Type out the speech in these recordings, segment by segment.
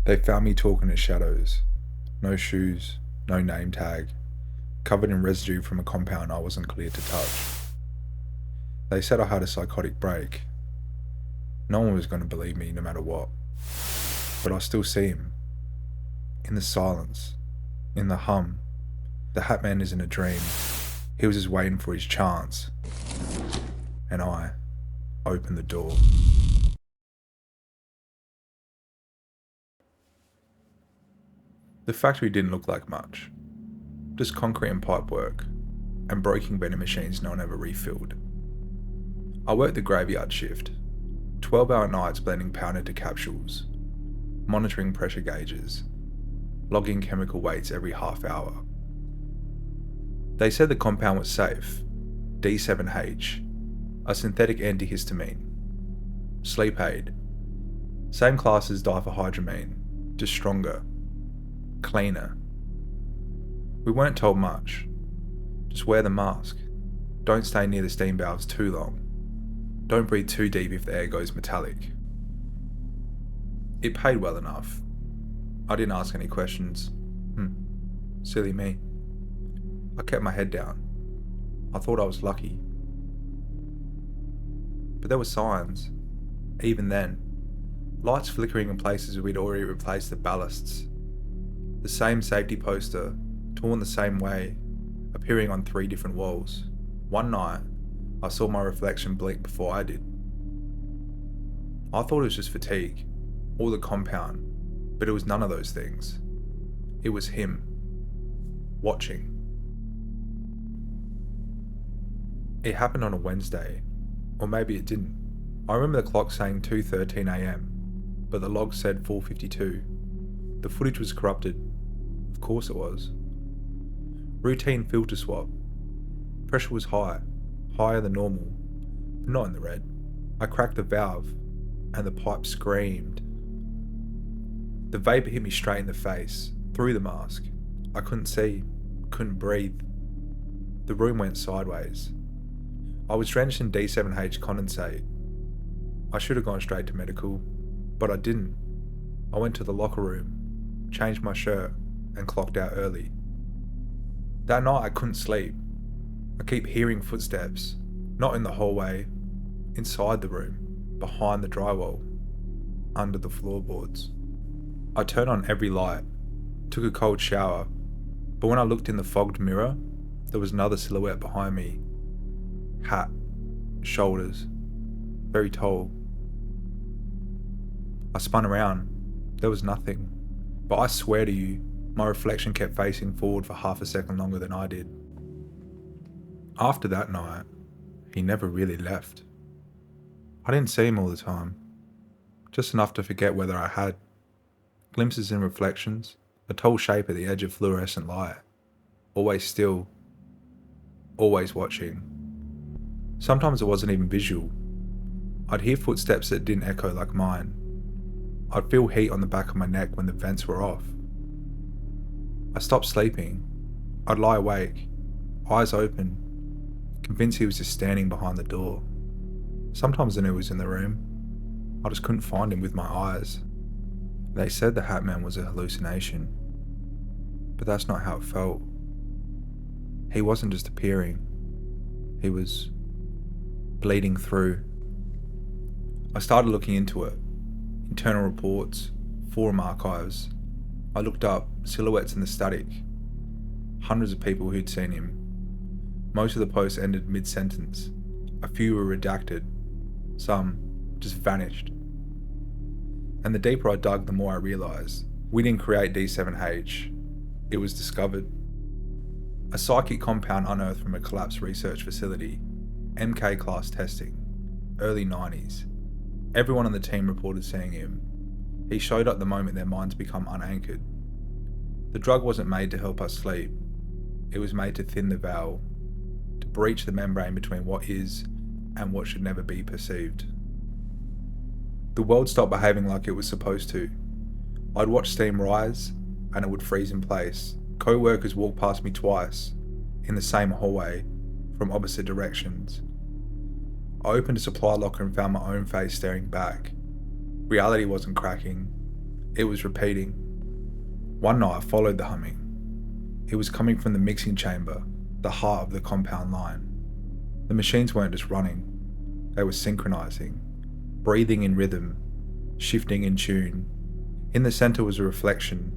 They found me talking to shadows. No shoes, no name tag, covered in residue from a compound I wasn't cleared to touch. They said I had a psychotic break. No one was going to believe me no matter what. But I still see him. In the silence, in the hum. The Hatman isn't a dream. He was just waiting for his chance. And I opened the door. The factory didn't look like much. Just concrete and pipe work, and broken vending machines no one ever refilled. I worked the graveyard shift, 12-hour nights blending powder into capsules, monitoring pressure gauges, logging chemical weights every half hour. They said the compound was safe, D7H, a synthetic antihistamine, sleep aid, same class as diphenhydramine, just stronger, cleaner. We weren't told much. Just wear the mask. Don't stay near the steam valves too long. Don't breathe too deep if the air goes metallic. It paid well enough. I didn't ask any questions. Silly me. I kept my head down. I thought I was lucky. But there were signs. Even then. Lights flickering in places we'd already replaced the ballasts. The same safety poster, torn the same way, appearing on 3 different walls. One night, I saw my reflection blink before I did. I thought it was just fatigue, or the compound, but it was none of those things. It was him, watching. It happened on a Wednesday, or maybe it didn't. I remember the clock saying 2:13 AM, but the log said 4:52. The footage was corrupted. Of course it was. Routine filter swap. Pressure was high, higher than normal, but not in the red. I cracked the valve, and the pipe screamed. The vapour hit me straight in the face, through the mask. I couldn't see, couldn't breathe. The room went sideways. I was drenched in D7H condensate. I should have gone straight to medical, but I didn't. I went to the locker room, changed my shirt, and clocked out early. That night I couldn't sleep. I keep hearing footsteps, not in the hallway, inside the room, behind the drywall, under the floorboards. I turned on every light, took a cold shower, but when I looked in the fogged mirror, there was another silhouette behind me. Hat, shoulders, very tall. I spun around. There was nothing. But I swear to you, my reflection kept facing forward for half a second longer than I did. After that night, he never really left. I didn't see him all the time. Just enough to forget whether I had. Glimpses and reflections, a tall shape at the edge of fluorescent light. Always still. Always watching. Sometimes it wasn't even visual. I'd hear footsteps that didn't echo like mine. I'd feel heat on the back of my neck when the vents were off. I stopped sleeping. I'd lie awake, eyes open, convinced he was just standing behind the door. Sometimes I knew he was in the room. I just couldn't find him with my eyes. They said the Hatman was a hallucination, but that's not how it felt. He wasn't just appearing. He was bleeding through. I started looking into it. Internal reports, forum archives. I looked up silhouettes in the static. Hundreds of people who'd seen him. Most of the posts ended mid-sentence. A few were redacted. Some just vanished. And the deeper I dug, the more I realised we didn't create D7H. It was discovered. A psychic compound unearthed from a collapsed research facility. MK class testing. Early 90s. Everyone on the team reported seeing him. He showed up the moment their minds become unanchored. The drug wasn't made to help us sleep. It was made to thin the veil, to breach the membrane between what is and what should never be perceived. The world stopped behaving like it was supposed to. I'd watch steam rise, and it would freeze in place. Co-workers walked past me twice, in the same hallway, from opposite directions. I opened a supply locker and found my own face staring back. Reality wasn't cracking. It was repeating. One night I followed the humming. It was coming from the mixing chamber, the heart of the compound line. The machines weren't just running, they were synchronizing, breathing in rhythm, shifting in tune. In the center was a reflection,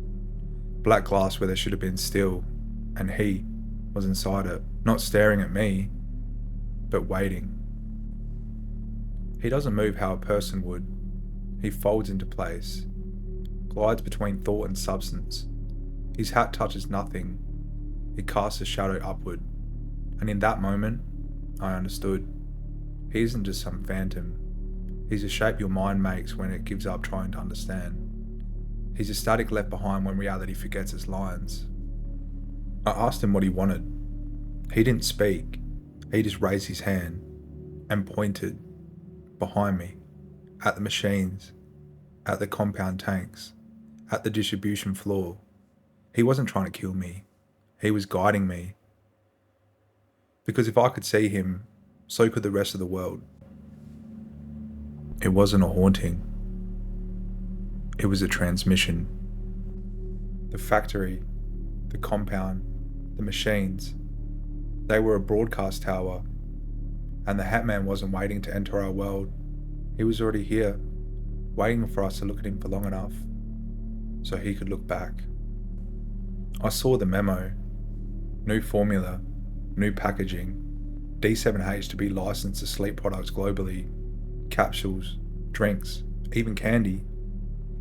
black glass where there should have been steel, and he was inside it, not staring at me, but waiting. He doesn't move how a person would. He folds into place, glides between thought and substance. His hat touches nothing. It casts a shadow upward. And in that moment, I understood. He isn't just some phantom. He's a shape your mind makes when it gives up trying to understand. He's a static left behind when reality forgets its lines. I asked him what he wanted. He didn't speak. He just raised his hand and pointed behind me, at the machines, at the compound tanks, at the distribution floor. He wasn't trying to kill me. He was guiding me. Because if I could see him, so could the rest of the world. It wasn't a haunting. It was a transmission. The factory, the compound, the machines, they were a broadcast tower. And the Hatman wasn't waiting to enter our world. He was already here, waiting for us to look at him for long enough so he could look back. I saw the memo. New formula, new packaging, D7H to be licensed to sleep products globally, capsules, drinks, even candy.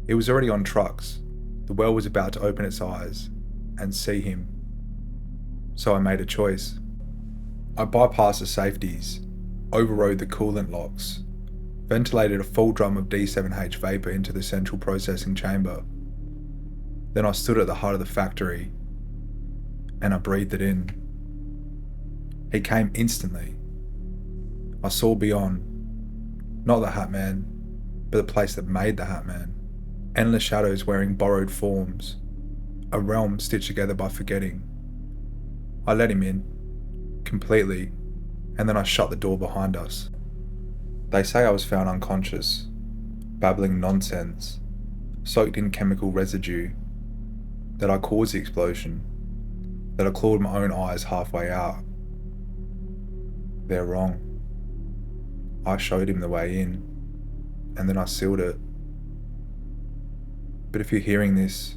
It was already on trucks. The world was about to open its eyes and see him. So I made a choice. I bypassed the safeties, overrode the coolant locks, ventilated a full drum of D7H vapor into the central processing chamber. Then I stood at the heart of the factory and I breathed it in. He came instantly. I saw beyond, not the Hatman, but the place that made the Hatman. Endless shadows wearing borrowed forms, a realm stitched together by forgetting. I let him in, completely, and then I shut the door behind us. They say I was found unconscious, babbling nonsense, soaked in chemical residue, that I caused the explosion, that I clawed my own eyes halfway out. They're wrong. I showed him the way in, and then I sealed it. But if you're hearing this,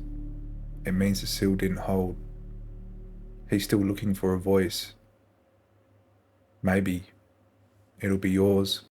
it means the seal didn't hold. He's still looking for a voice. Maybe it'll be yours.